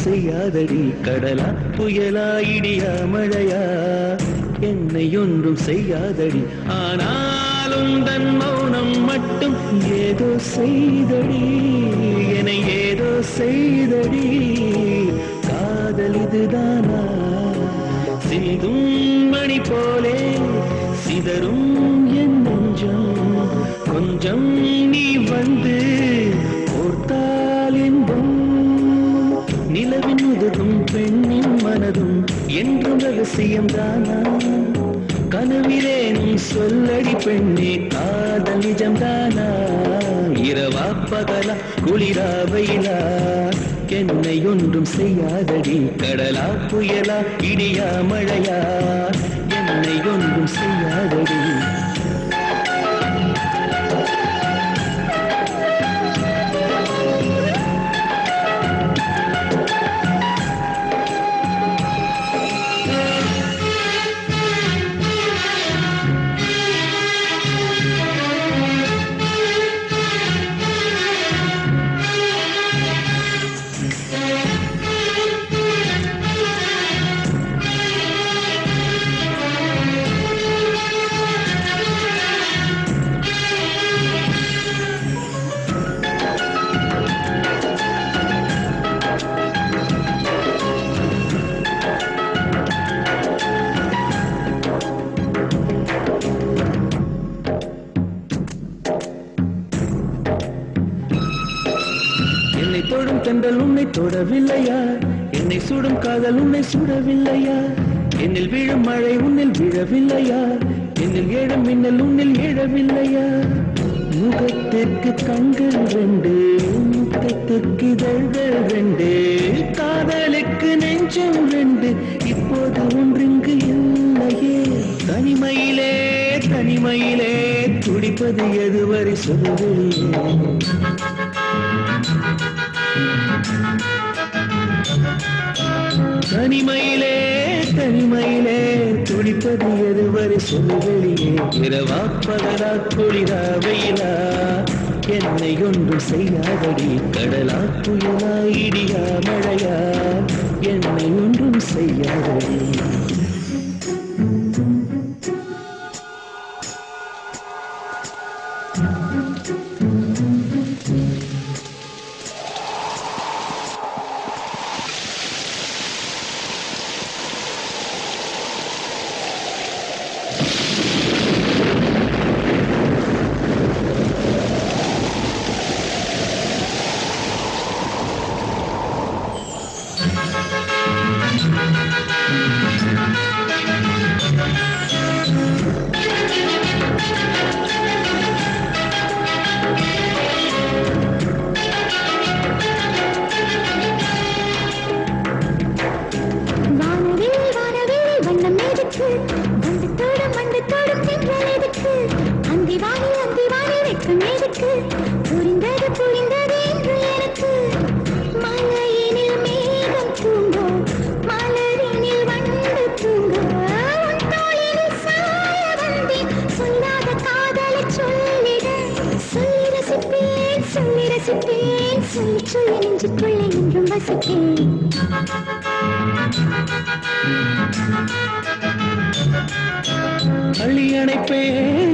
செய்யாதடி கடலா புயலா இடியா மழையா என்னை ஒன்றும் செய்யாதடி ஆனாலும் தன் மௌனம் மட்டும் ஏதோ செய்தடி என்னை ஏதோ செய்தடி காதல் இதுதானா சிந்தும் மணி போலே சிதறும் என் நெஞ்சம் கொஞ்சம் நீ வந்து ஓர்த்தால் என்பும் நிலவின் உதகும் பெண்ணின் மனதும் என்றும் ரகசியம்தானா கனவிலேனும் சொல்லடி பெண்ணே காதல் நிஜம்தானா இரவா பகலா குளிரா வெயிலா என்னை ஒன்றும் செய்யாதடி கடலா புயலா இடியா மழையா என்னை ஒன்றும் செய்யாதடி தொடும் தென்றல் உன்னை தொடவில்லையா என்னை சுடும் காதல் உன்னை சுடவில்லையா என்னில் விழும் மழை உன்னில் விழவில்லையா என்னில் ஏழும் மின்னல் உன்னில் எழவில்லையா முகத்திற்கு கண்கள் ரெண்டு முகத்திற்கு இதழ்கள் ரெண்டு காதலுக்கு நெஞ்சம் ரெண்டு இப்போது ஒன்றிங்கு இல்லையே தனிமையிலே தனிமையிலே துடிப்பது எதுவரை சொல்லுவில்லையே தனிமையிலே தனிமையிலே துடிப்பது எதுவரை சொல்லுவெளியே இரவா பகலா குளிரா வெயிலா என்னை ஒன்றும் செய்யாதடி கடலா புயலா இடியா மழையா என்னை ஒன்றும் செய்யாதடி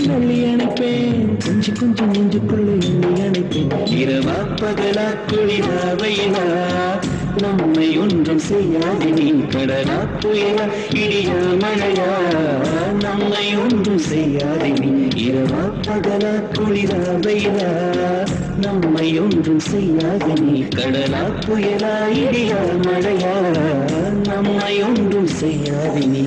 அள்ளி அணைப்பேன் கொஞ்சம் கொஞ்சம் நெஞ்சுக்குள்ளே அள்ளி அணைப்பேன் இரவா பகலா குளிரா வெயிலா நம்மை ஒன்றும் செய்யாது நீ கடலா புயலா இடியா மழையா நம்மை ஒன்றும் செய்யாது நீ இரவா பகலா குளிரா வெயிலா நம்மை ஒன்றும் செய்யாது நீ கடலா புயலா இடியா மழையா நம்மை ஒன்றும் செய்யாது நீ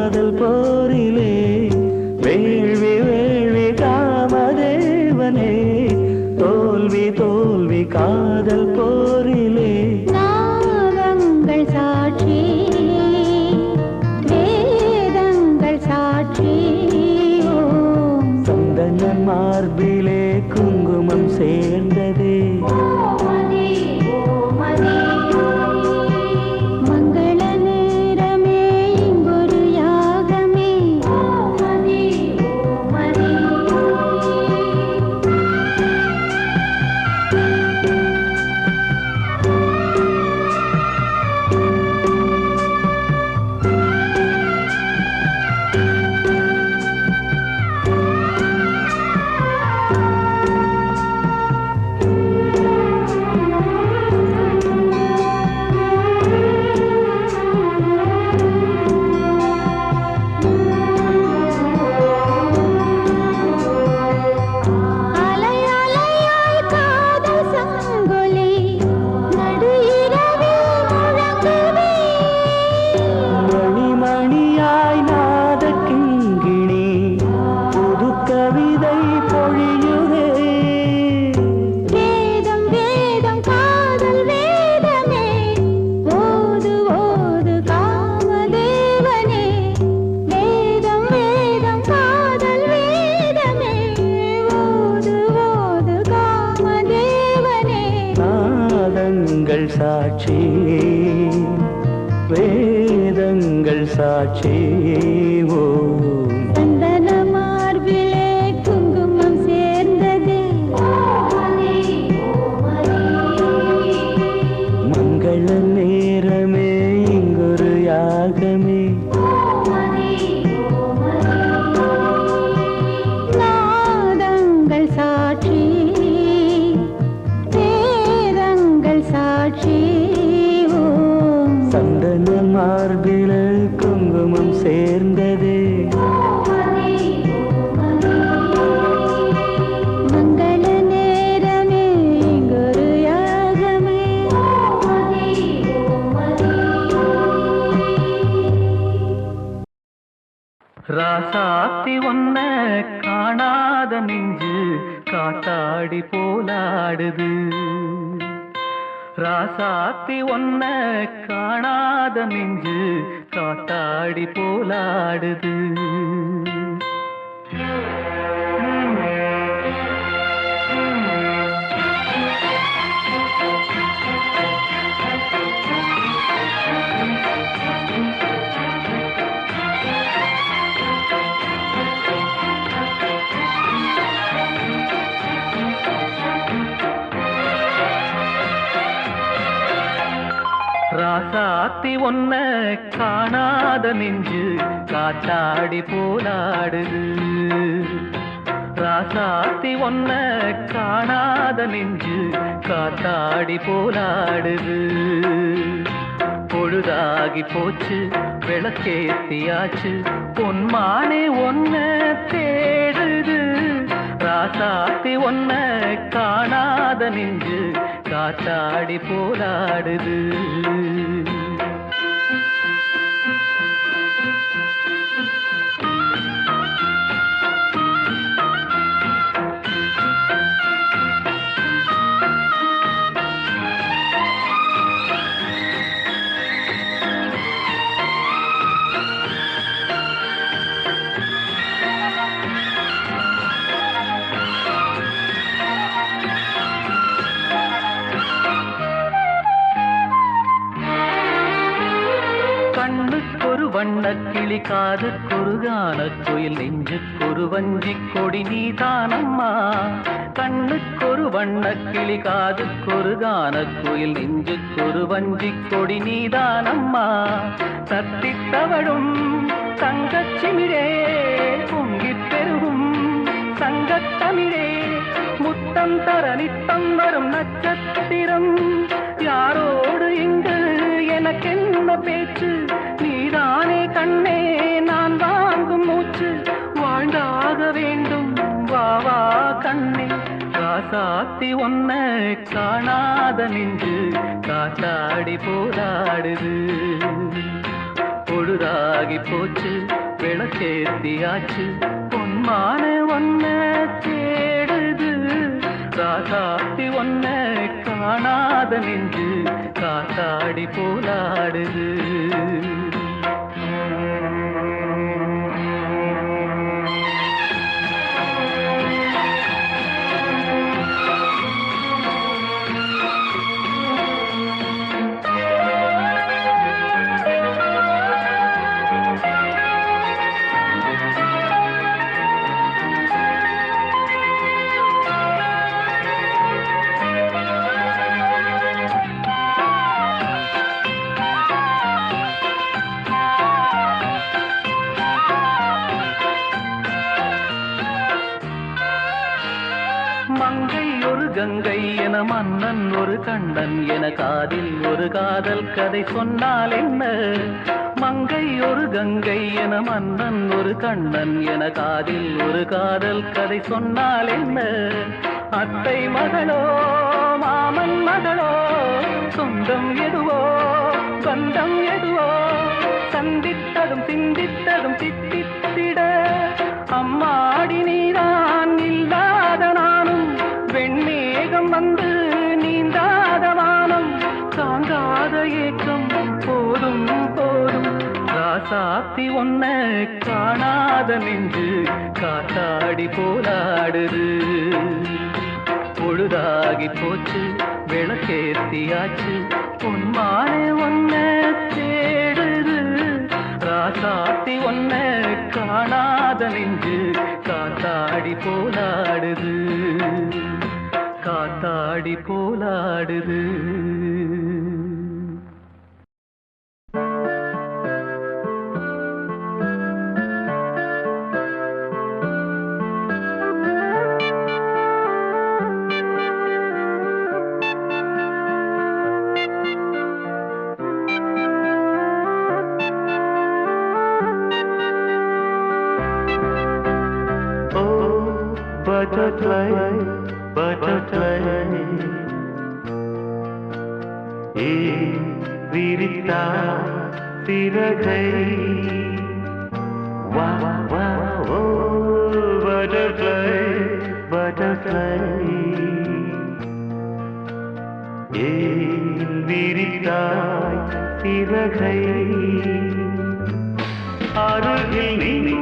காதல் போரிலே வேள்வி வேள்வி காமதேவனே தோல்வி தோல்வி காதல் போரிலே நாதங்கள் சாட்சி வேதங்கள் சாட்சி சந்தன மார்பிலே குங்குமம் சேர்ந்ததே சாட்சி வேதங்கள் சாட்சி சந்தன மார்பிலே குங்குமம் சேர்ந்ததே மங்கள நேரமே இங்கொரு யாகமே நாதங்கள் சாட்சி சந்தன மார்பில குங்குமம் சேர்ந்ததே மங்கள நேரமே குரு யாகமே ராசாத்தி ஒன்ன காணாத நெஞ்சு காத்தாடி போலாடுது ராசாத்தி ஒன்ன காணாத நெஞ்சு காத்தாடி போலாடுது ராசாத்தி ஒன்ன காணாத நெஞ்சு காத்தாடி போலாடுது ராசாத்தி ஒன்ன காணாத நெஞ்சு காத்தாடி போலாடுது பொழுதாகி போச்சு விளக்கேத்தியாச்சு பொன்மானே ஒன்ன தேடுது ராசாத்தி ஒன்ன காணாத நெஞ்சு காத்தாடி போலாடுது கண்ணுக்கொரு வண்ணக்கிளி காதுக்கொரு கானக்குயில் நெஞ்சுக்கொரு வஞ்சிக் கொடி நீதானம்மா கண்ணுக்கொரு வண்ணக்கிளி காதுக்கொரு கானக்குயில் நெஞ்சுக்கொரு வஞ்சிக் கொடி நீதானம்மா தத்தித்தவழும் தங்கச்சிமிழே பொங்கிப் பெருகும் சங்கத்தமிழே முத்தம் தர நித்தம் வரும் நட்சத்திரம் யாரோடு இங்கு எனக்கென்ன பேச்சு நீதானே கண்ணே நான் வாங்கும் மூச்சு வாழ்ந்தாக வேண்டும் வா வா கண்ணே ராசாத்தி ஒன்ன காணாத நெஞ்சு காத்தாடி போராடுது பொழுதாகி போச்சு விளக்கேத்தியாச்சு பொன்மான ஒன்ன தேடுது ராசாத்தி ஒன்ன காணாத நெஞ்சு காத்தாடி போலாடுது மங்கை ஒரு கங்கை என மன்னன் ஒரு கண்ணன் என காதில் ஒரு காதல் கதை சொன்னால் என்ன மங்கை ஒரு கங்கை என மன்னன் ஒரு கண்ணன் என காதில் ஒரு காதல் கதை சொன்னால் என்ன அத்தை மகளோ மாமன் மகளோ சொந்தம் எதுவோ பந்தம் எதுவோ சந்தித்ததும் சிந்தித்ததும் தித்தித்திட அம்மாடி நீதான் இல்லாத நானும் வெண்மேகம் வந்து நீந்தாத வானம் தாங்காத ஏக்கம் போதும் போதும் ராசாத்தி ஒன்ன காணாத நெஞ்சு காத்தாடி போலாடுது பொழுதாகி போச்சு விளக்கேத்தியாச்சு பொன்மானே ஒன்ன தேடுது ராசாத்தி ஒன்ன காணாத நெஞ்சு காத்தாடி போலாடுது காத்தாடி போலாடுது Butterfly, butterfly, virita siragai. Wow, wow, oh, butterfly, butterfly, virita siragai. Arugil ni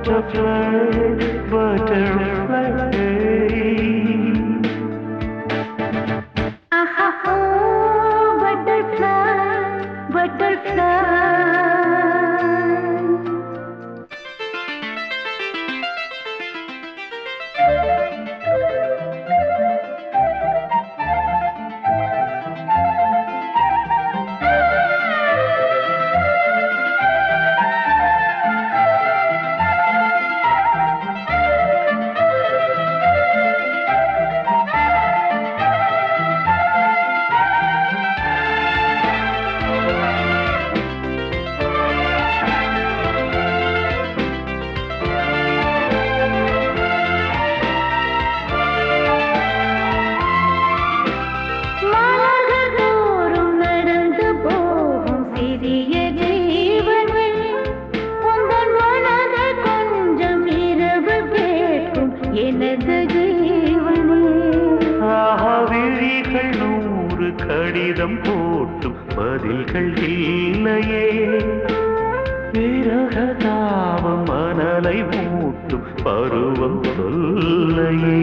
butterfly, butterfly. Aha, oh, butterfly, butterfly. விழிகள் 100 கடிதம் போட்டும் பதில்கள் இல்லையே விரகதாபம் மணலை மூட்டும் பருவம் சொல்லையே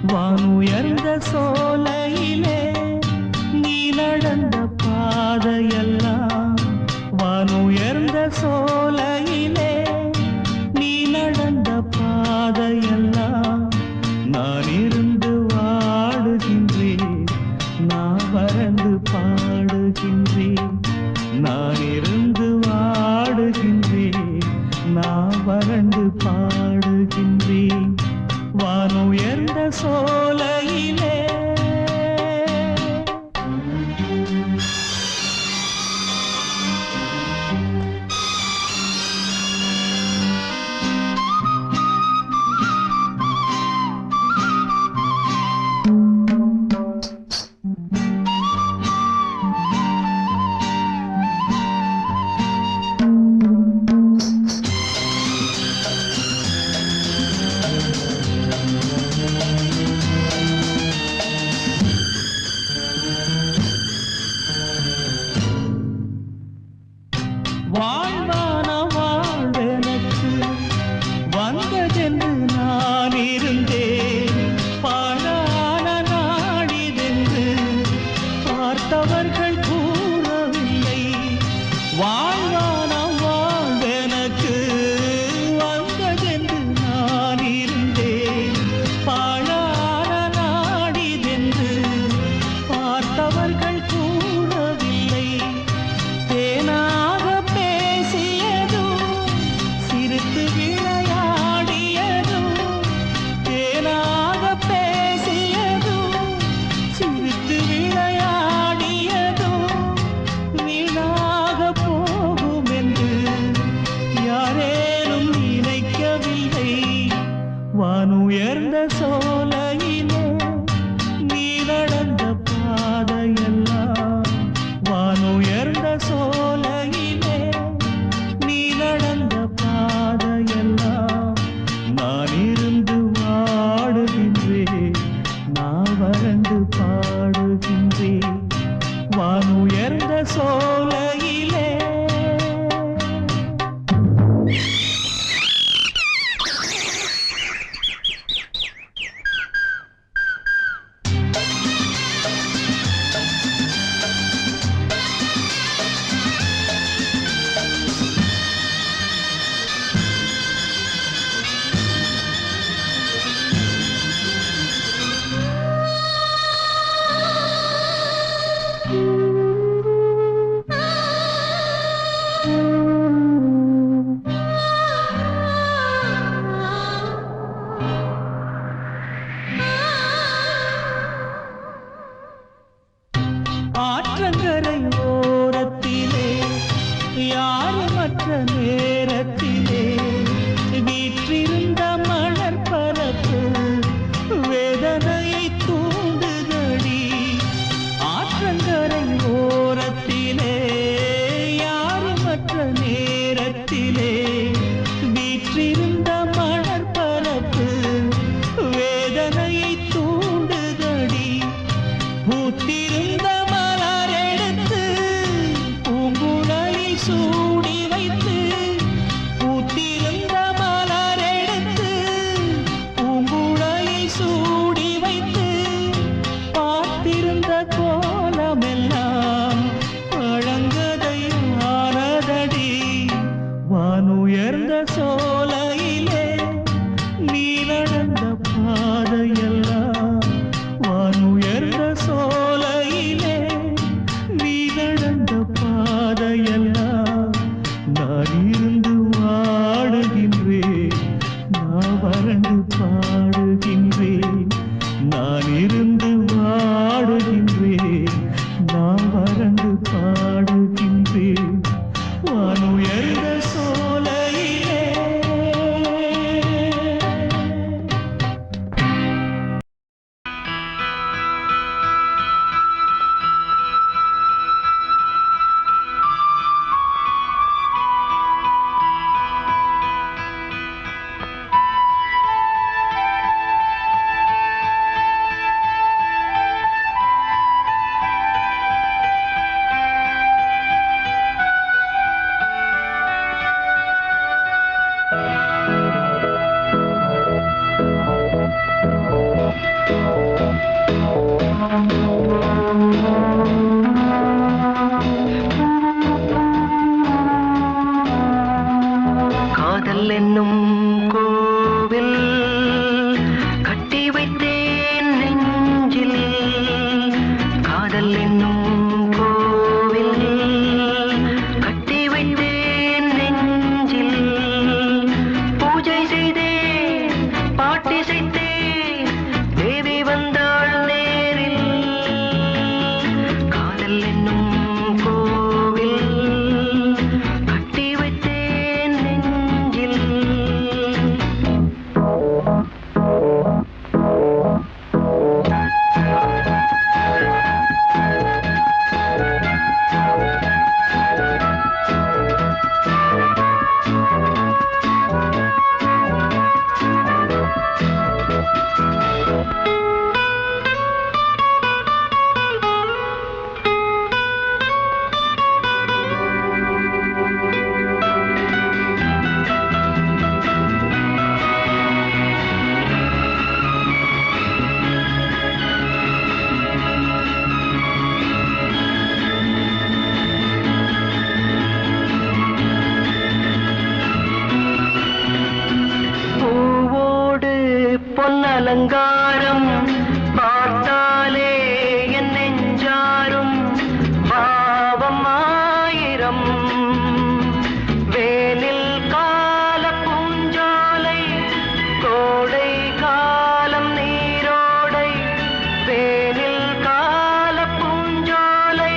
வானுயர்ந்த சோலையிலே நீ நடந்த பாதையெல்லாம் வானுயர்ந்த சோலையிலே நீ நடந்த பாதையெல்லாம் நான் இருந்து வாடுகின்றேன் நான் வறந்து பாடுகின்றேன் நான் இருந்து வாடுகின்றேன் நான் வறண்டு பாடுகின்றேன் வானுயர்ந்த சோலையிலே உயர்ந்த சோலையிலே நீ நடந்த பாதையெல்லாம் வானுயர்ந்த சோலையிலே நீ நடந்த பாதையெல்லாம் நான் இருந்து வாடுகின்றேன் நான் வறண்டு பாடுகின்றேன் வானுயர்ந்த சோலையிலே ஆற்றங்கரை ஓரத்திலே யாருமற்ற நேரத்திலே வீற்றிருந்த மலர் பரப்பு வேதனையை தூண்டுதடி ஆற்றங்கரை ஓரத்திலே யாருமற்ற நேரத்திலே வீற்றிருந்த மலர் பரப்பு வேதனையை தூண்டுதடி பூத்திருந்த சூடி வைத்து பூத்திருந்த மலரெடுத்து பூங்குழலில் சூடி வைத்து பார்த்திருந்த கோலமெல்லாம் பழங்கதையானதடி வானுயர்ந்த சோலையிலே நீ நடந்த பாதையெல்லாம் வானுயர்ந்த சோலையிலே நீ நடந்த பாதையெல்லாம் நான் இருந்து வாடுகின்றேன் நான் வறண்டு பாடுகின்றேன் நான் இருந்து வாடுகின்றேன் நான் வறண்டு பாடுகின்றேன் வானுயர்ந்த சோலையிலே காதல் என்னும் கோவில் கட்டி வைத்தேன் நெஞ்சில் காதல் என்னும் கோவில் கட்டி வைத்தேன் நெஞ்சில் பூஜை செய்தேன் பாட்டிசைத்தேன் தேவி வந்தாள் நேரில் காதல் என்னும் கோவில் கட்டி வைத்தேன் நெஞ்சில் பொன்னலங்காரம் பார்த்தாலே என் நெஞ்சாரும் பாவம் ஆயிரம் வேனில் கால பூஞ்சோலை கோடை காலம் நீரோடை வேனில் கால பூஞ்சோலை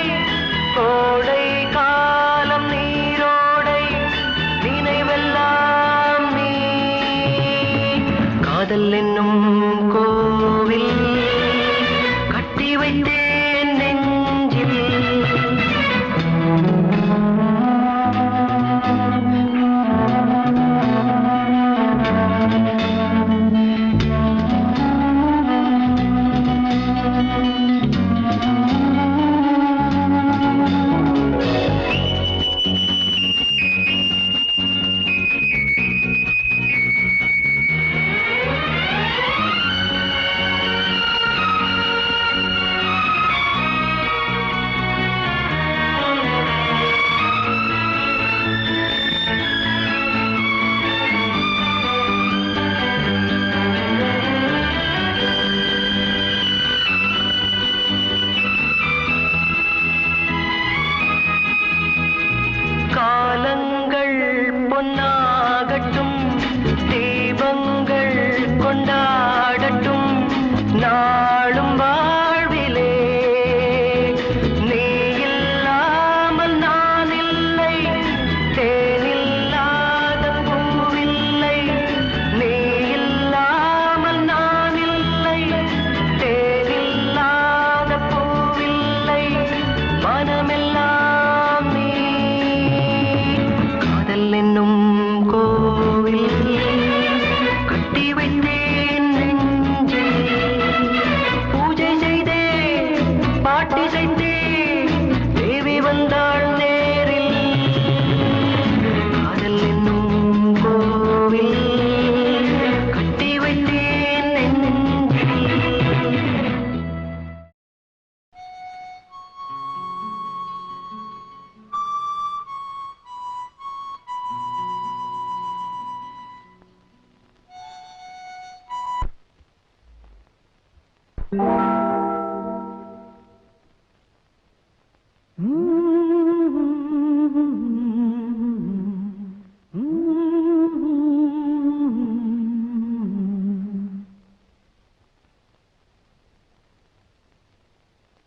கோடை காலம் நீரோடை நினைவெல்லாம் நீ காதல் என்னும்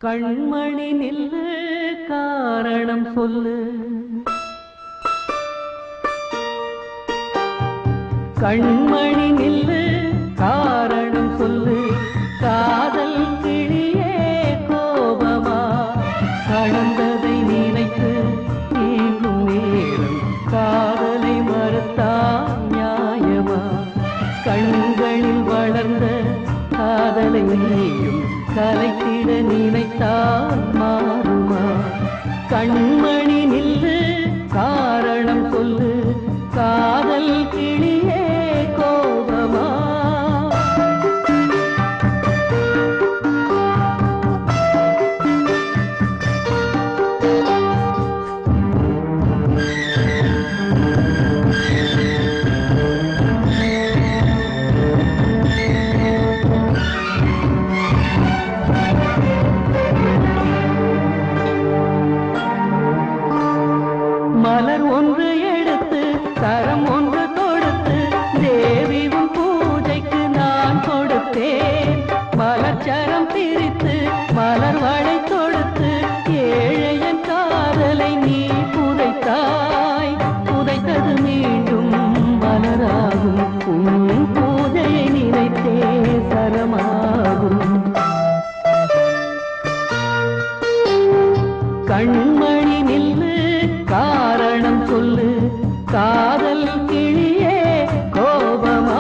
கண்மணி நில்லு காரணம் சொல்லு கண்மணி நில்லு காரணம் சொல்லு காதல் கிளியே கோபமா கடந்ததை நினைத்து நீங்கும் நேரம் காதலை மறுத்தான் நியாயமா கண்களில் வளர்ந்த காதலை நீயும் கலைத்திட நினைத்தால் மாறுமா கண்மணி நில்லு காரணம் சொல்லு காதல் கிளியே கோபமா மலர் ஒன்று எடுத்து கரம் ஒன்று கொடுத்து தேவியும் பூஜைக்கு நான் கொடுத்தேன் மலர்ச்சரம் பிரித்து மலர் வளை தொடுத்து ஏழையன் காதலை நீ புதைத்தாய் புதைத்தது மீண்டும் மலராகும் உன் பூஜையை நினைத்தே சரமாகும் கண்மணி நில்லு காரணம் சொல்லு காதல் கிளியே கோபமா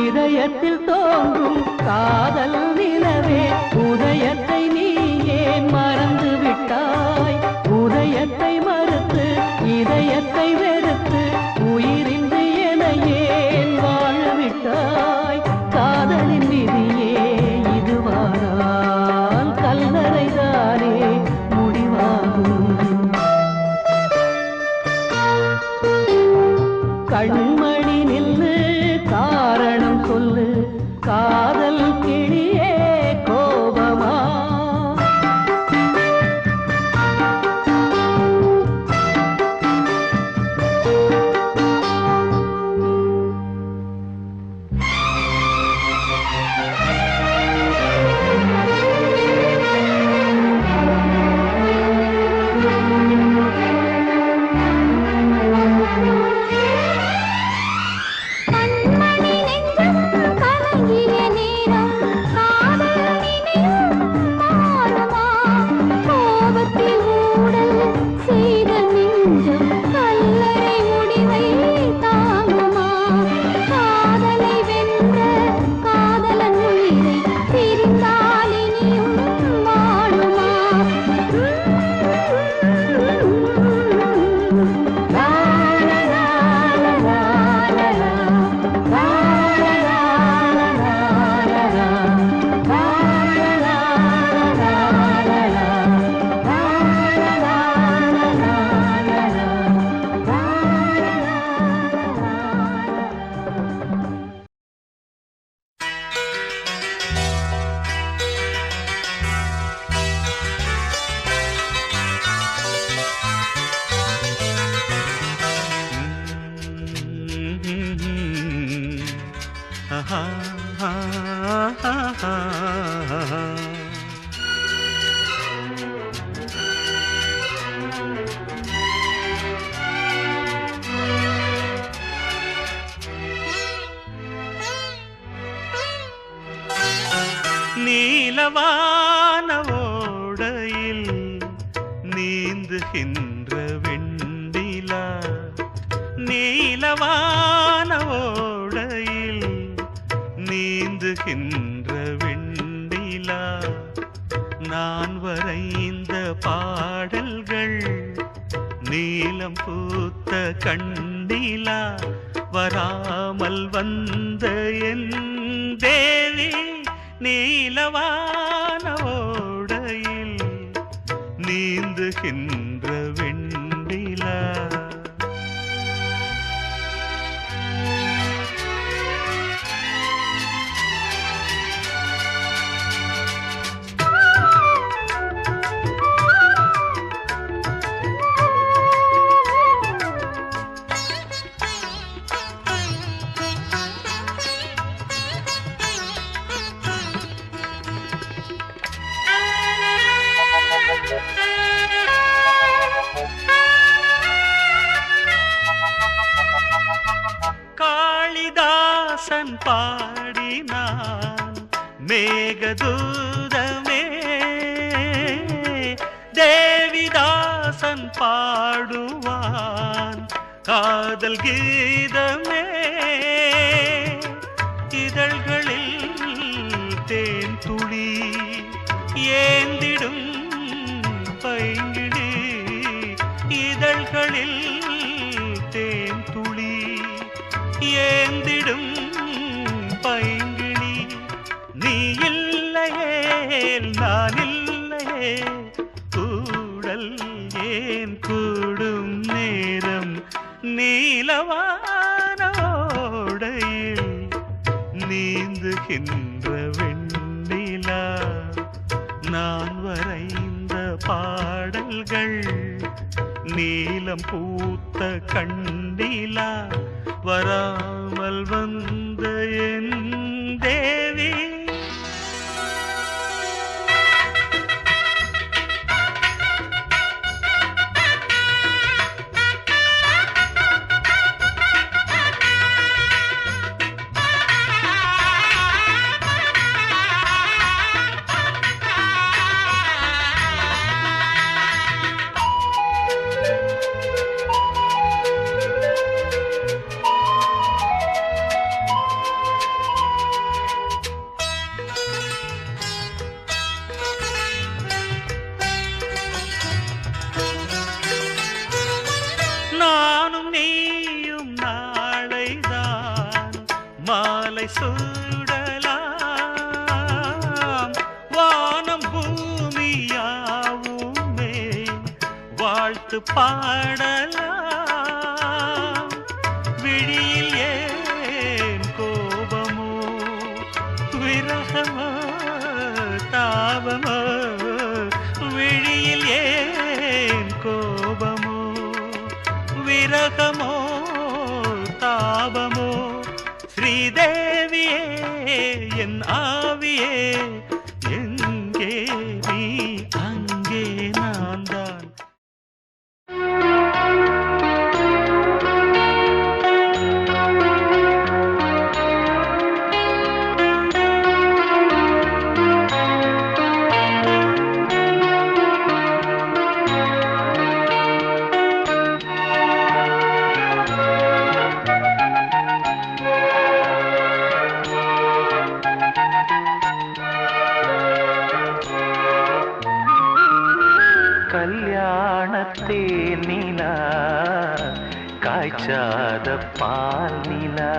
இதயத்தில் தோன்றும் காதல் நிலவே உதயத்தை நீ ஏன் மறந்து விட்டாய் உதயத்தை மறுத்து இதயத்தை வெறுத்து உயிரின்றி என ஏன் வாழ விட்டாய் காதலின் விதியே இதுவானால் கல்லறைதானே முடிவாகும் கண்மணி நில்லு காரணம் சொல்லு காதல் கிளியே கோபமா நீலவான ஓடையில் நீந்துகின்ற வெண்ணிலா நீலவான ஓடையில் நீந்துகின்ற வெண்ணிலா நான் வரைந்த பாடல்கள் நீலம் பூத்த கண்ணிலா வராமல் வந்த என் தேவி நீலவான ஓடையில் நீந்துகின்ற வெண்ணிலா. காளிதாசன் பாடினான் மேகதூதமே, தேவிதாசன் பாடுவான் காதல் கீதமே. இதழ்களில் தேன் துளி ஏந்திடும் பைங்கிழி, இதழ்களில் தேன் துளி ஏந்திடும் பைங்கிழி. நீ இல்லையே நான் இல்லையே கூடல் ஏன் கூடும் நேரம் நீலவான ஓடையில் நீந்துகின்ற வெண்ணிலா. நான் வரைந்த பாடல்கள் நீலம் பூத்த கண்ணிலா வராமல் வந்த என் தேவி. நானும் நீயும் நாளைதான் மாலை சூடலாம். வானம் பூமியாவுமே வாழ்த்து பாடலாம். விழியில் ஏன் கோபமோ விரகமோ தாபமோ, விழியில் ஏன் கோபமோ விரகமோ தாபமோ. ஸ்ரீதேவியே என் ஆவியே எங்கே நீ அங்கே நான் தான். கல்யாணத்தே நிலா காய்ச்சாத பால் நிலா,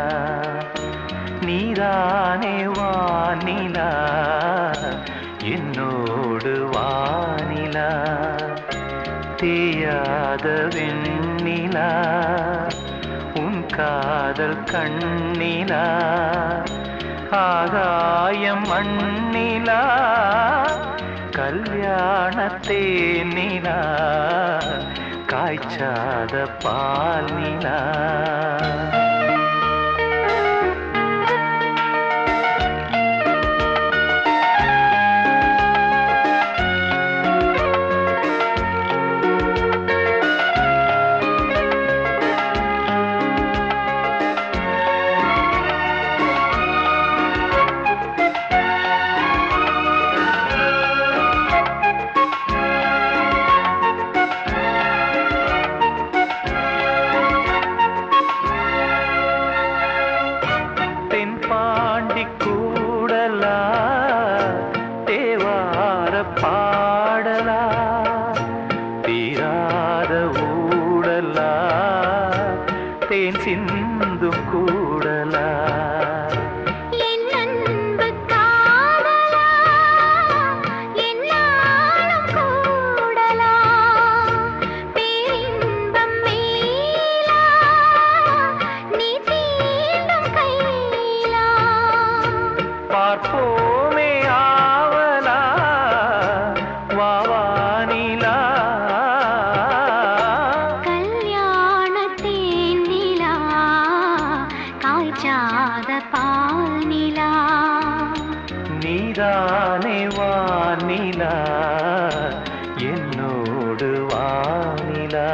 நீதானே வானிலா என்னோடு வானிலா. தேயாத வெண்ணிலா உன் காதல் கண்ணிலா, ஆகாயம் மண்ணிலா கல்யாணத்தே நிலா காய்ச்சாத பால் நிலா. பார்ப்போமே ஆவலா வாவானிலா கல்யாணத்தேன் நிலா காய்ச்சாத பால் நிலா நீதானே வானிலா என்னோடு வானிலா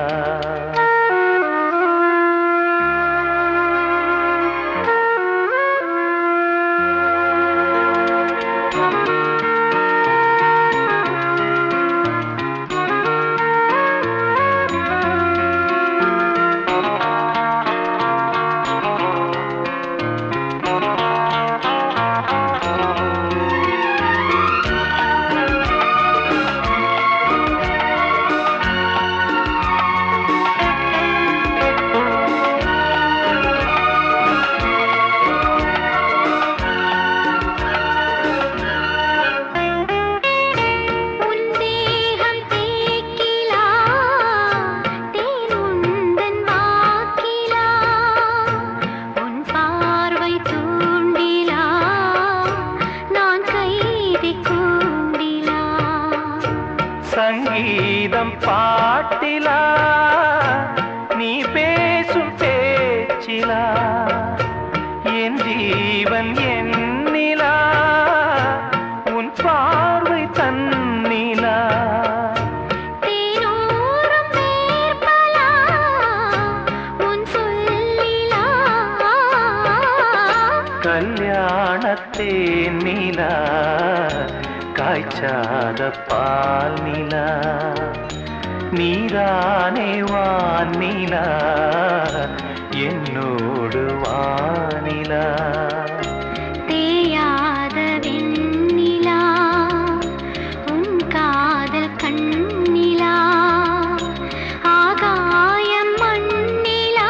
சங்கீதம் பாட்டிலா நீ பேசும் பேச்சிலா என் ஜீவன் என்னிலா உன் பார்வை தன்னிலா தேனோரம் வேர்ப்பலா உன் சொல்லிலா கல்யாணத்தேன் நிலா காய்ச்சாத பால் நிலா நீதானே வானிலா என்னோடு வானிலா தேயாத வெண்ணிலா உன் காதல் கண்ணிலா ஆகாயம் மண்ணிலா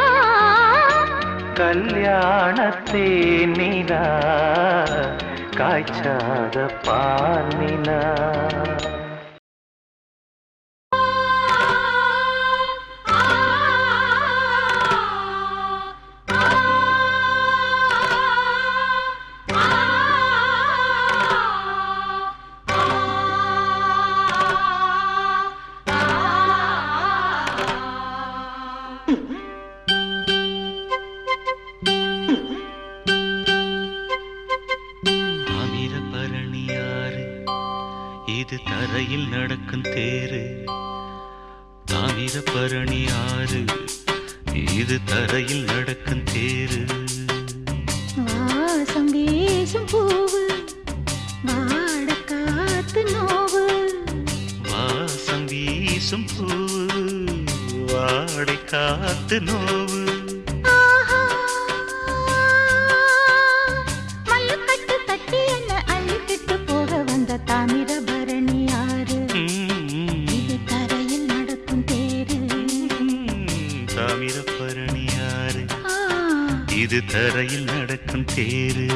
கல்யாணத்தேன் நிலா காய்ச்சாத பால் நிலா இது தரையில் நடக்கும் தேரு தாமிரபரணி ஆறு இது தரையில் நடக்கும் தேரு வாசம் வீசும் பூவு வாட காத்து நோவு வாசம் வீசும் பூவு வாடை காத்து நோவு மல்லுக்கட்டு தட்டி என்ன அள்ளிக்கிட்டு போக வந்த தாமிரபரணி ஆறு இது தரையில் நடக்கும் தேரு தாமிரபரணி ஆறு இது தரையில் நடக்கும் தேரு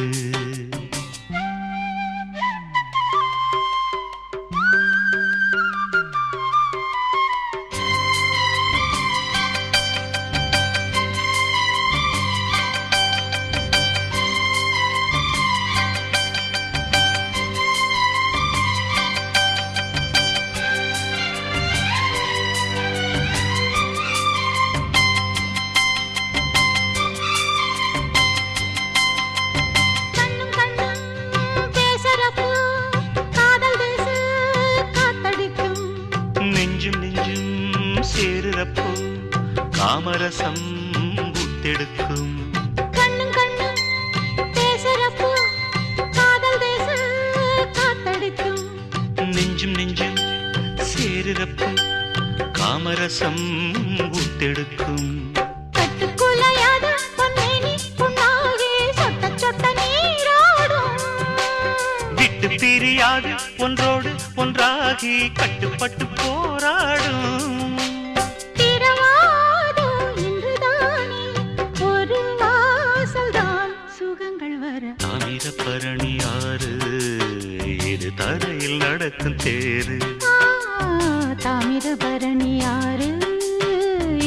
சேருறப்போ காமரசம் ஊத்தெடுக்கும் கண்ணும் கண்ணும் பேசுறப்போ காதல் தேச காத்தடிக்கும் நெஞ்சும் நெஞ்சும் சேருறப்போ காமரசம் ஊத்தெடுக்கும் கட்டுக்குலையாத பொன்னேனி புண்ணாகி சொட்ட சொட்ட நீராடும் விட்டு பிரியாது ஒன்றோடு ஒன்றாகி கட்டுப்பட்டு போராடும் தாமிரபரணி ஆறு இது தரையில் நடக்கும் தேரு தாமிரபரணி ஆறு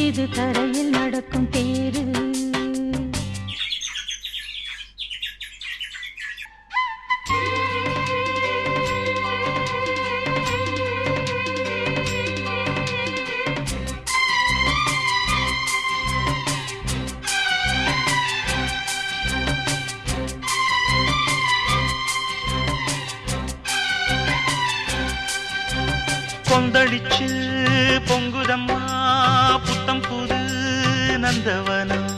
இது தரையில் நடக்கும் தேரு கொந்தளிச்சு பொங்குதம்மா புத்தம் புது நந்தவனம்.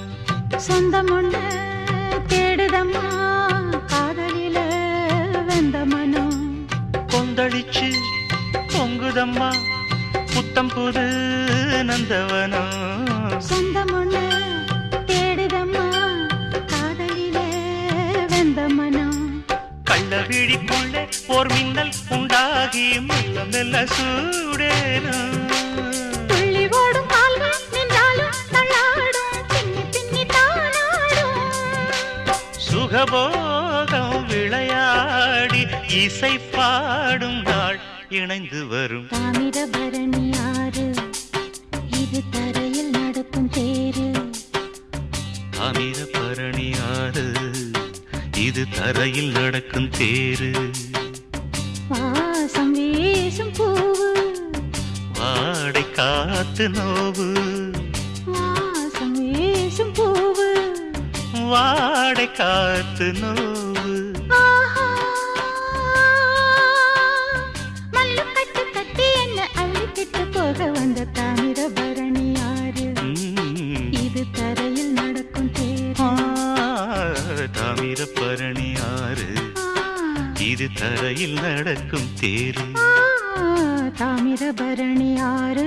சொந்தம் ஒண்ணு தேடுதம்மா காதலில வெந்த மனம். கொந்தளிச்சு பொங்குதம்மா புத்தம் புது நந்தவனம். சொந்தம் ஒண்ணு தேடுதம்மா காதலில வெந்த மனம். கள்ள விழிக்குள்ளே ஓர் மின்னல் உண்டாகி மெல்ல மெல்ல சூடேறும். துள்ளி ஓடும் கால்கள் நின்றாலும் தள்ளாடும் பின்னி பின்னி தானாடும். சுகபோகம் விளையாடி இசை பாடும் நாள் இணைந்து வரும். தாமிரபரணி ஆறு இது தரையில் நடக்கும் தேரு. தாமிரபரணி ஆறு இது தரையில் நடக்கும் தேரு. வாசம் வீசும் பூவு வாடை காத்து நோவு. வாசம் வீசும் பூவு வாடை காத்து நோவு. ஆஹா. மல்லு கட்டு கட்டி என்ன அள்ளிக்கிட்டு போக வந்த தாமிரபரணி ஆறு இது தரையில் நடக்கும் தேரு. தாமிரபரணி ஆறு இது தரையில் நடக்கும் தேரு. தாமிரபரணி ஆறு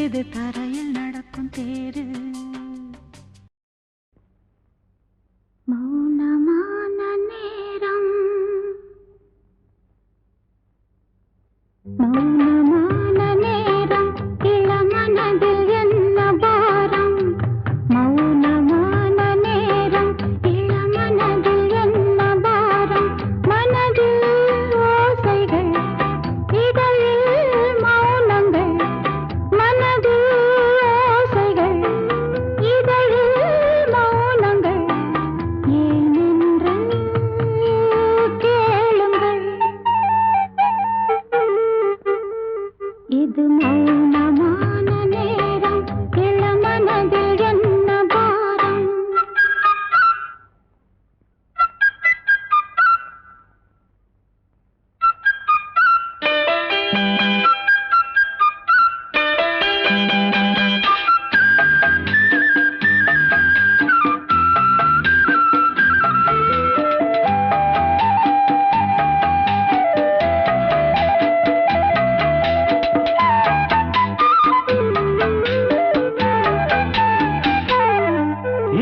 இது தரையில் நடக்கும் தேரு. மௌனமான நேரம் மௌனமான நேரம் இளமனதில் என்ன பாரம். மௌனமான நேரம் இளமனதில் என்ன பாரம். மனதில் ஓசைகள் இதழில் மௌனங்கள். மனதில் ஓசைகள் இதழில் மௌனங்கள். ஏனென்று கேளுங்கள். இது மௌனமான நேரம் இளமனதில் என்ன பாரம்.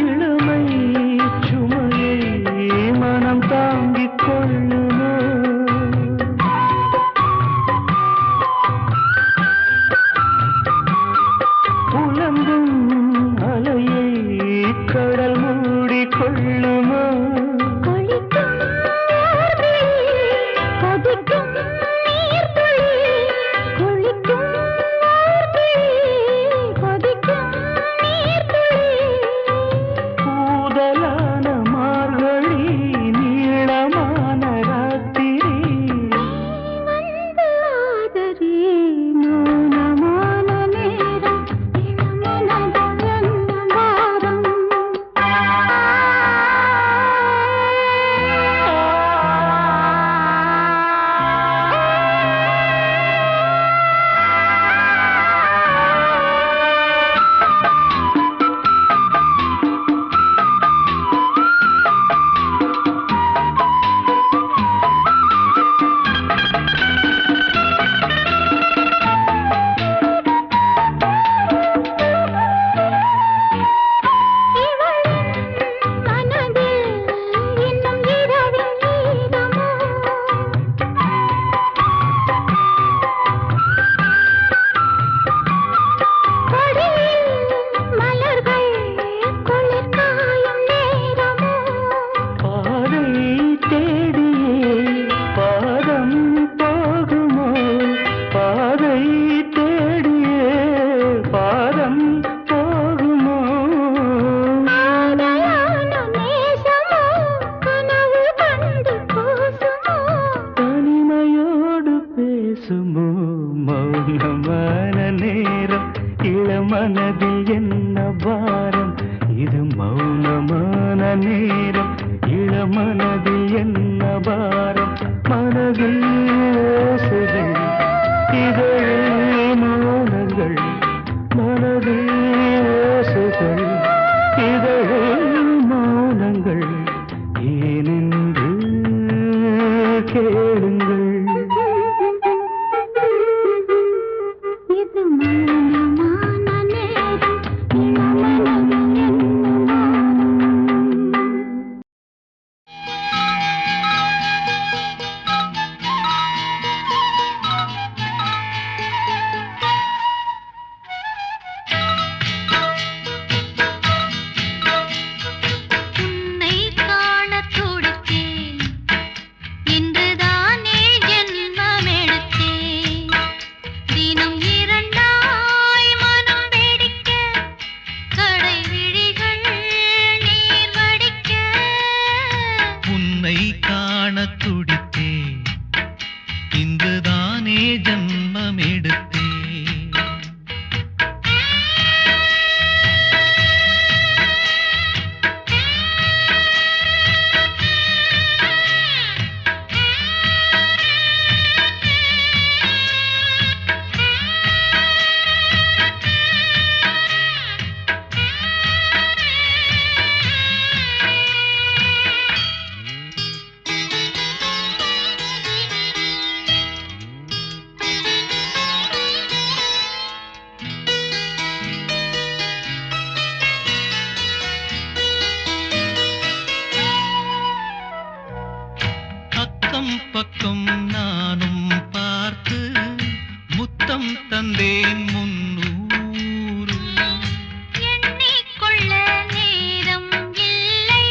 இளமை சுமையை மனம் தாங்கிக் கொள்ளுமோ? புலம்பும் அலையை கடல் மூடிக் கொள்ளுமோ? கொதிக்கும் நீர்த்துளி, கொதிக்கும் நீர்த்துளி, குளிக்கும் நீர்த்துளி, கொதிக்கும் நீர்த்துளி. கூதலான மார்கழி நீளமான ராத்திரி வந்து ஆதரி. மௌனமான நேரம் இளமனதில் என்ன பாரம். மனதில் என்ன பாரம், இது மௌனமான நேரம். இளமனதில் என்ன பாரம், மனதில் ஓசைகள் இதோ கேளுங்கள். இது மௌனமான நேரம், இளமனதில் என்ன வானம்? உன்னை காணத் துடித்தேன், இன்றுதானே ஜென்மம் எடுத்தேன். தினம் இரண்டாய் மனம் வெடிக்க, கடை விழிகள் நீர் வடிக்க. உன்னை காணத் துடித்தேன், இன்றுதானே ஜன்மம் எடுத்தேன். அக்கம் பக்கம் நானும் பார்த்து முத்தம் தந்தேன் 300. எண்ணிக்கொள்ள நேரம் இல்லை,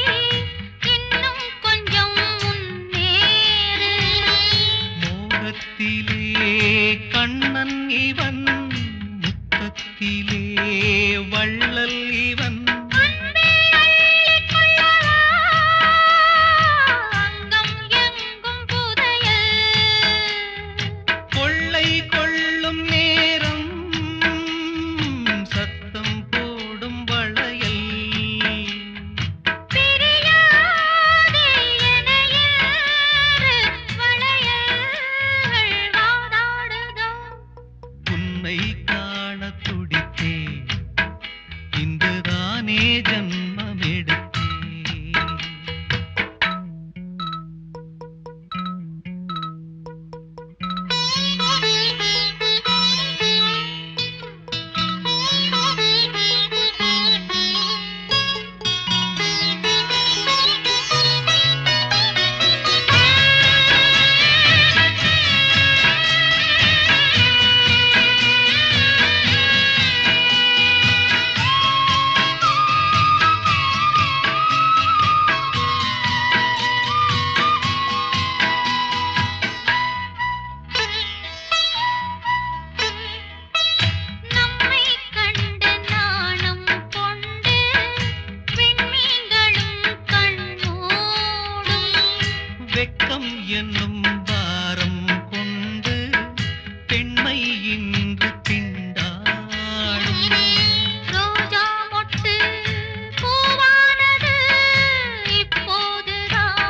இன்னும் கொஞ்சம் முன்னேறு. மோகத்திலே கண்ணன் இவன், முத்தத்திலே வள்ளல் இவன். அன்பே அள்ளிக் கொள்ளவா, அங்கம் எங்கும் புதையல். கொள்ளை கொள்ளும் நேரம், சத்தம் போடும் வளையல். பிரியாதே எனையேறு, வளையல்கள் வாதாடுதோ. உன்னை காணத் துடித்தேன், இன்றுதானே ஜன்மம் எடுத்தேன். நம்மை கண்டு நாணம் கொண்டு விண்மீன்களும் கண்மூடும். வெட்கம் என்னும் பாரம் கொண்டு பெண்மை இன்று திண்டாடும். ரோஜா மொட்டு பூவானது, இப்போதுதான்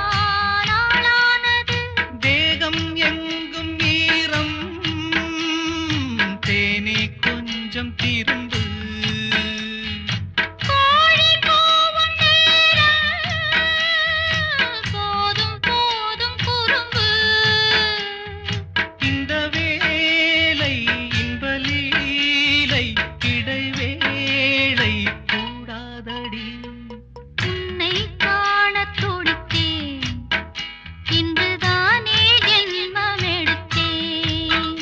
ஆளானது. தேகம் எங்கும் ஈரம், தேனே கொஞ்சம் திரும்பு. கோழி கூவும் நேரம், போதும் போதும் குறும்பு. இந்த வேலை இன்பலீலை, இடைவேளை கூடாதடி. உன்னை காணத் துடித்தேன், இன்றுதானே ஜென்மம் எடுத்தேன்.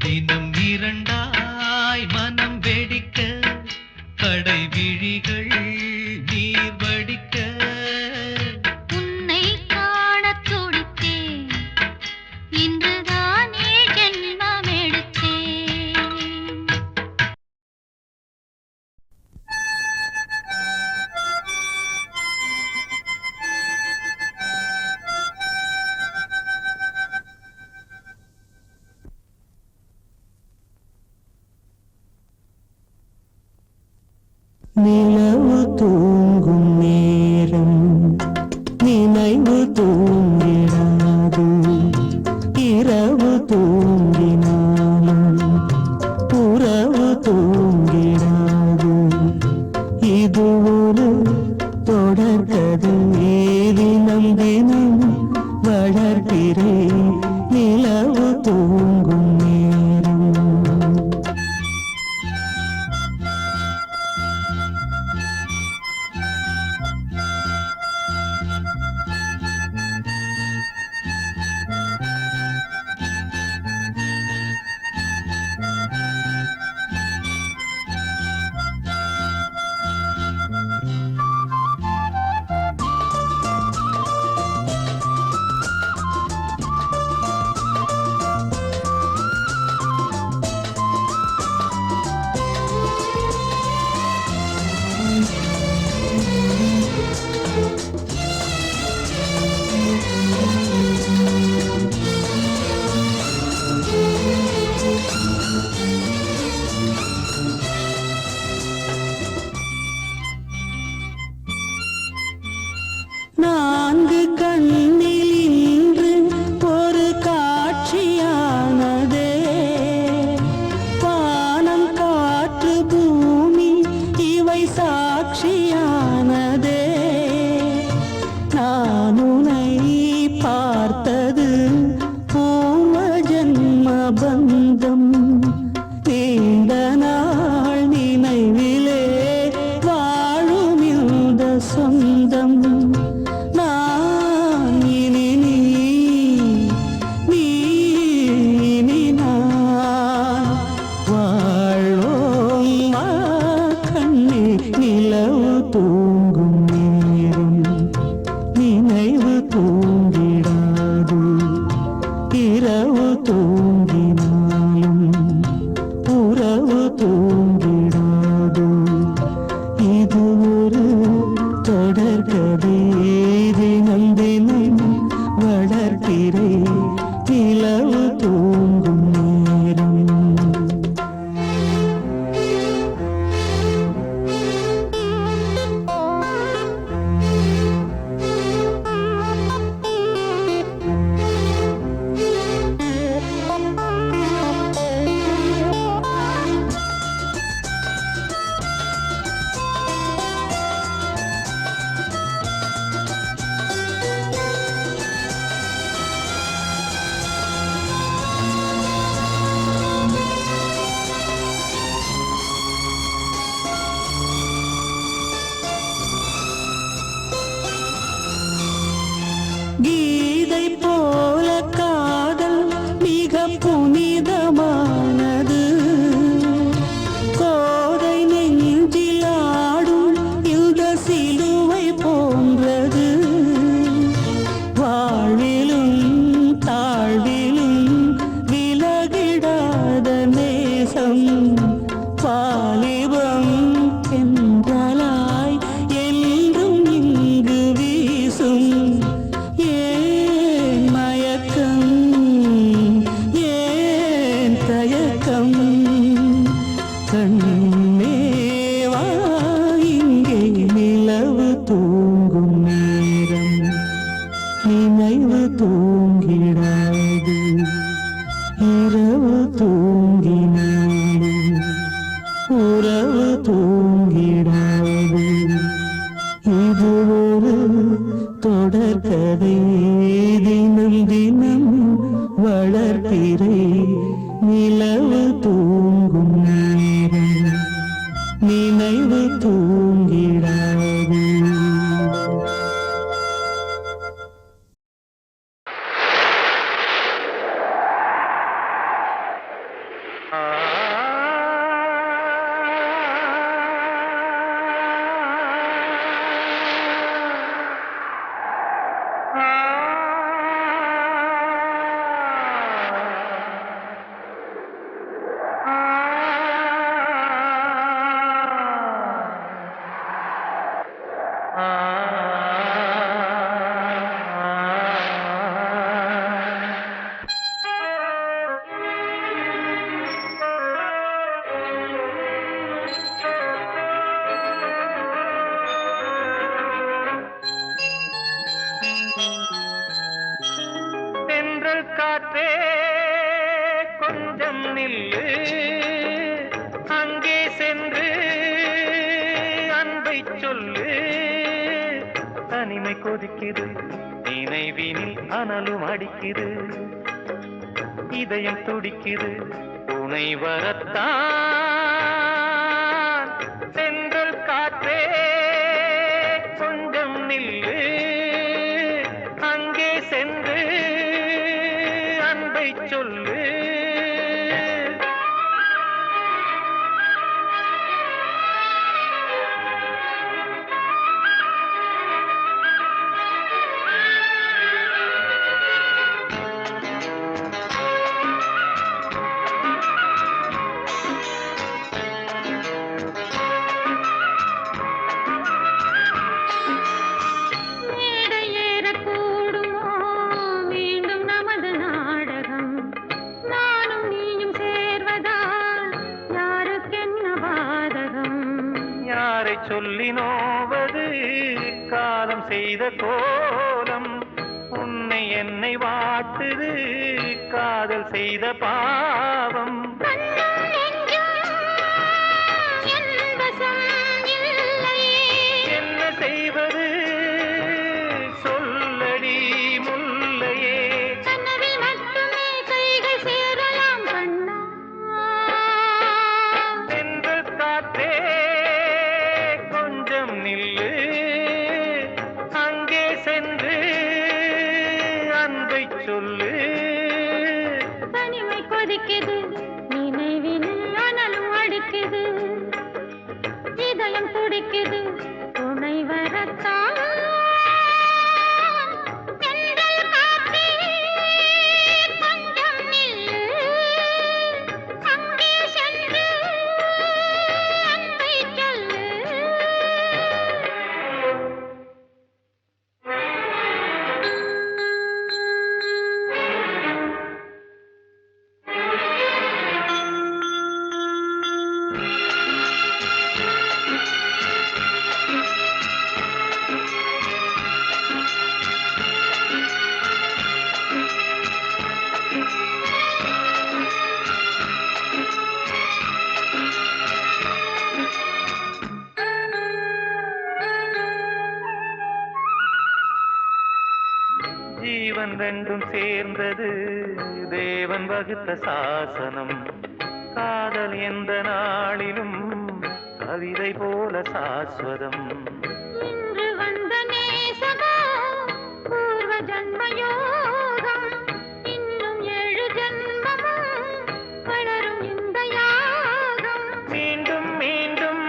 தினம் இரண்டாய் மனம் வெடிக்க, கடை விழிகள் நீர் வடிக்க. உன்னை காணத் துடித்தேன், இன்றுதானே ஜென்மம் எடுத்தேன். நிலவு தூங்கும் நேரம், நினைவு தூங்கிடாது. இரவு தூங்கினாலும் உறவு தூங்கிடாது. இது ஒரு தொடர்கதை, தினம் தினம் வளர் வளர்பிறை நிலவு தூங்கும் நேரம். நான்கு கண்ணில் இன்று ஒரு காட்சியானதே, வானம் காற்று பூமி இவை சாட்சியானதே. நான் உன்னை பார்த்தது பூர்வ ஜன்ம பந்தம், நீண்ட நாள் நினைவிலே வாழும் இந்த சொந்தம். நான் இனி நீ இனி நான் வாழ்வோம் வா கண்ணே. நிலவு தூங்கும் நேரம் நினைவு தூங்கிடாது, இரவு தூங்கினாலும் உறவு தூங்கிடாது. இது ஒரு தொடர்கதை, தினம் தினம் வளர்பிறை நிலவு தூங்கும் நேரம். கீதை போல காதல் மிக புனிதமானது, கோதை நெஞ்சில் ஆடும் இந்த சிலுவை போன்றது. வாழ்விலும் தாழ்விலும் விலகிடாத நேசம், வாலிபம் என்றலாய் என்றும் இங்கு வீசும். ஏன் மயக்கம் ஏன் தயக்கம், கண்ணேவா இங்கே. நிலவு தூங்கும் நேரம் நினைவு தூங்கிடாது, இரவு தூங்கினாலும் உறவு தூங்கிடாது. இது ஒரு தொடர்கதை, தினம் தினம் வளர்பிறை நிலவு தூங்கும் நேரம் நினைவு தூங்கிடாது. காற்றே கொஞ்சம் நில்லு, அங்கே சென்று அன்பை சொல்லு. தனிமை கொதிக்குது நினைவினில் அனலும் அடிக்குது இதயம் துடிக்குது துணை வரத்தான் சென்றல் காற்றே கொஞ்சம் நில்லு அங்கே சென்று அன்பை சொல்லு சொல்லி நோவது காலம் செய்த கோலம் உன்னை என்னை வாட்டுது காதல் செய்த பாவம் என்ன செய்வது சொல்லடி முல்லையே சென்று காற்றே நில்லு அங்கே சென்று அன்பை சொல்லு தனிமை கொதிக்குது நினைவில் அனலும் அடிக்குது இதயம் துடிக்குது துணை வரத்தான் தென்றல் காற்றே கொஞ்சம் நில்லு அங்கே சென்று அன்பை சொல்லு ஜீவன் ரெண்டும் சேர்ந்தது தேவன் வகுத்த சாசனம் காதல் எந்த நாளிலும் கவிதை போல சாஸ்வதம் இன்று வந்த நேசமோ பூர்வ ஜன்மயோகம் இன்னும் 7 ஜன்மமும் வளரும் இந்த யாகம் மீண்டும் மீண்டும்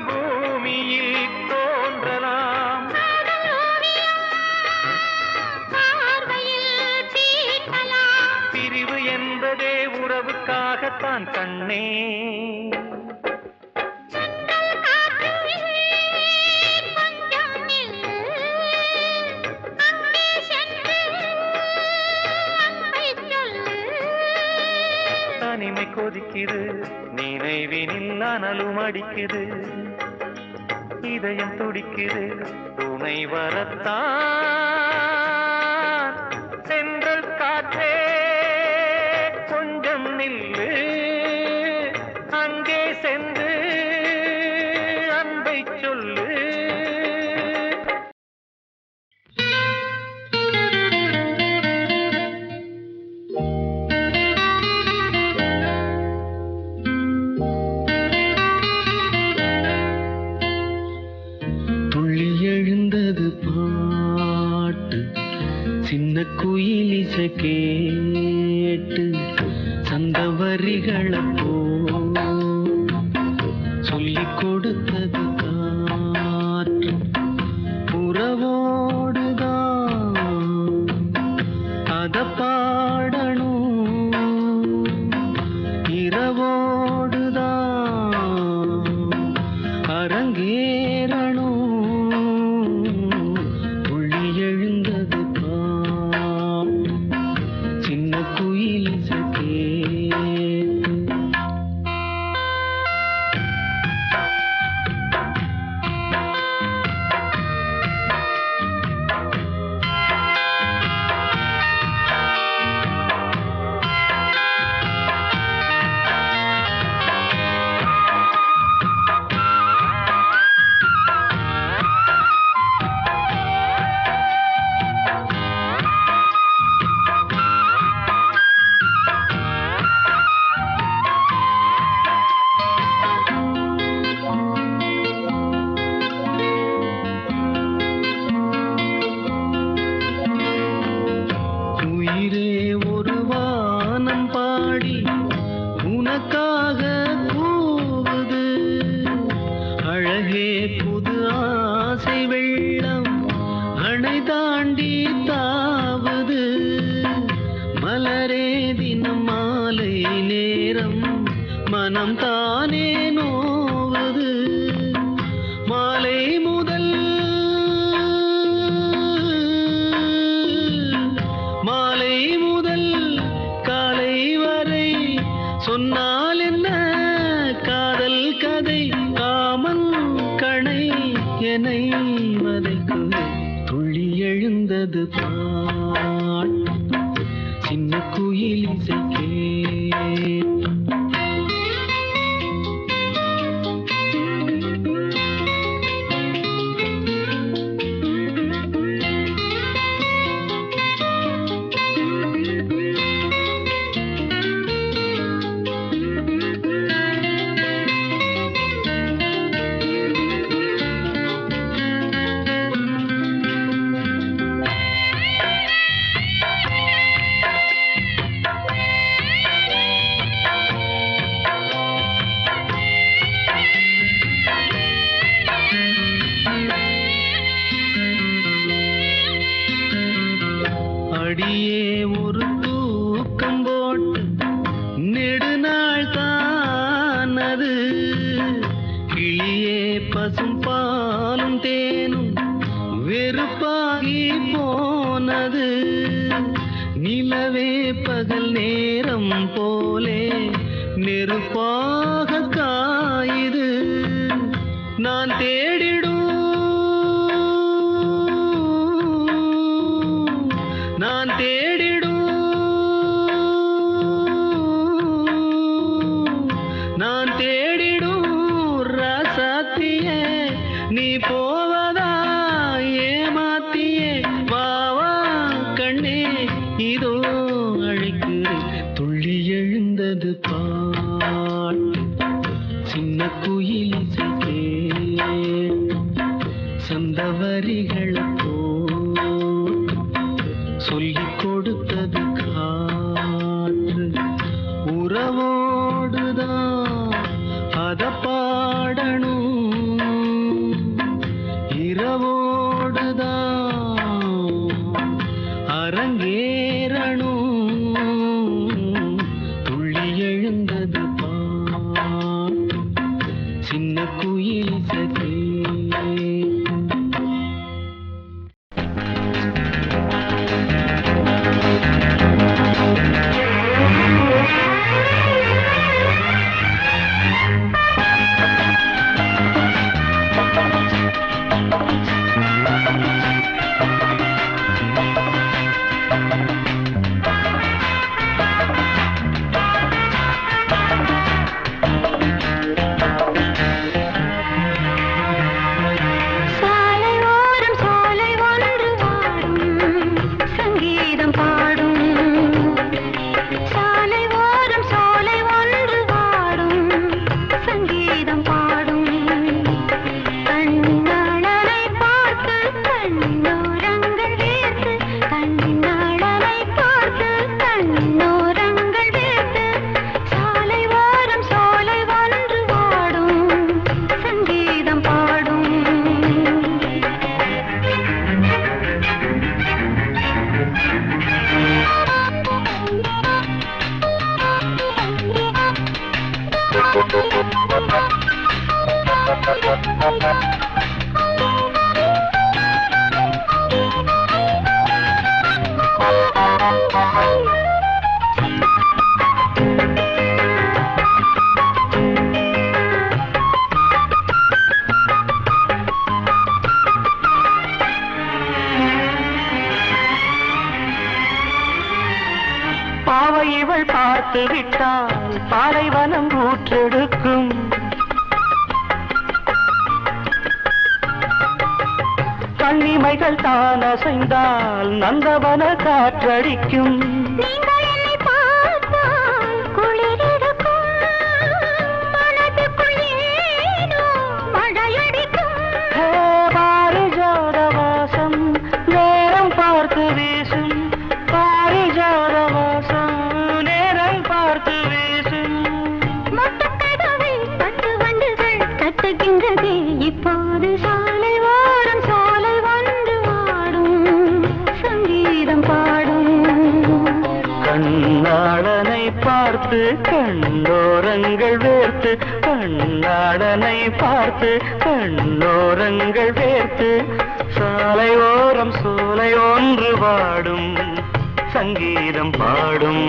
பூமியில் தோன்றலாம் பிரிவு என்பதே உறவுக்காகத்தான் கண்ணே தனிமை கொதிக்குது நினைவினில் அனலும் அடிக்குது இதயம் துடிக்குது துணை வரத்தான் சென்றல் காற்றே கொஞ்சம் நில்லு அங்கே சென்று அன்பை சொல்லு சின்ன குயிலிசை கேட்டு சந்த வரிகளை சொல்லிக் கொடுத்தது காற்று உறவோடுதான் அத பாடணும் இரவோடுதான் அரங்கேறணும் மனம் தானே நோவது மாலை முதல் காலை வரை சொன்னால் என்ன காதல் கதை காமன் கணை என்னை வதைக்கு துள்ளி எழுந்தது பாட்டு சின்ன குயில் இசை கேட்டு அடியே ஒரு தூக்கம் போட்டு நெடுநாள் தானது கிளியே பசும் பாலும் தேனும் வெறுப்பாகி போனது நிலவே பகல் நேரம் போலே நெருப்பாக காயுது நான் தேடிடும் ராசாத்தியே நீ போவதா ஏமாத்தியே வாவா கண்ணே இதோ அழைக்கிறேன் துள்ளி எழுந்தது பாட்டு சின்ன குயில் இசை கேட்டு சந்த வரிகளை சொல்லிக் கொடுத்தது காற்று உறவோடுதான் அத பாடணும் இரவோடுதான் அரங்கேறணும் துள்ளி எழுந்தது பாட்டு சின்ன குயில் இசை பாவை இவள் பார்த்து விட்டால் பாலைவனம் ஊற்றெடுக்கும் கண்ணிமைகள் தான் அசைந்தால் நந்தவன காற்றடிக்கும் பாரிஜாத வாசம் நேரம் பார்த்து வீசும் பாரிஜாத வாசம் நேரம் பார்த்து வீசும் மொட்டக்கதவை பட்டு வண்டுகள் தட்டுகின்றதே இப்போது சாலை ஓரம் சோலை வந்து ஆடும் சங்கீதம் பாடும் பார்த்து கண்ணோரங்கள் வேர்த்து கண்ணாடனை பார்த்து கண்ணோரங்கள் வேர்த்து சாலை ஓரம் சோலை ஒன்று வாடும் சங்கீதம் பாடும்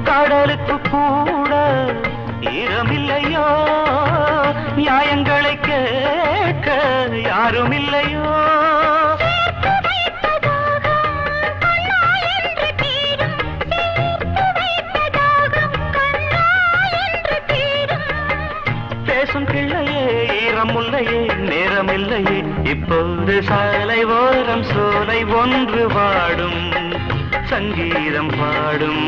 கடலுக்கு கூட ஈரமில்லையோ நியாயங்களை கேட்க யாரும் இல்லையோ பேசும் பிள்ளையே ஈரமுல்லையே நேரமில்லையே இப்போது சாலை ஓரம் சோலை ஒன்று வாடும் சங்கீதம் பாடும்